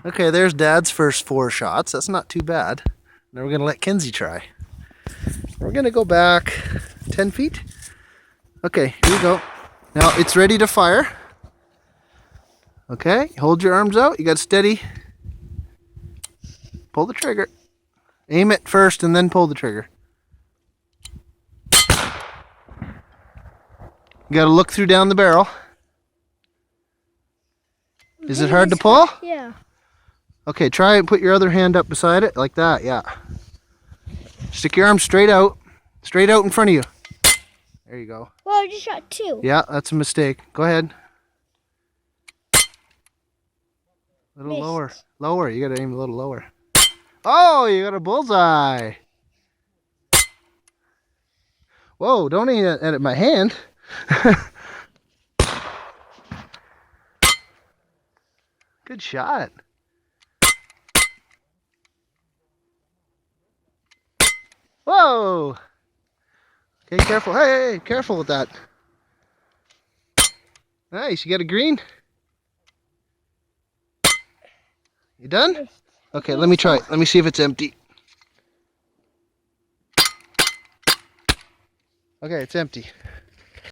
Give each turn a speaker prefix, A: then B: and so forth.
A: Okay, there's Dad's first 4 shots. That's not too bad. Now we're going to let Kenzie try. We're going to go back 10 feet. Okay, here we go. Now it's ready to fire. Okay, hold your arms out. You got steady. Pull the trigger. Aim it first and then pull the trigger. You got to look through down the barrel. Is it hard to pull?
B: Yeah.
A: Okay, try and put your other hand up beside it, like that, yeah. Stick your arm straight out in front of you. There you go.
B: Well, I just shot 2.
A: Yeah, that's a mistake. Go ahead. A little
B: Missed.
A: lower. Lower, you gotta aim a little lower. Oh, you got a bullseye. Whoa, don't aim at my hand. Good shot. Whoa! Okay, careful. Hey, careful with that. Nice, you got a green? You done? Okay, let me try it. Let me see if it's empty. Okay, it's empty.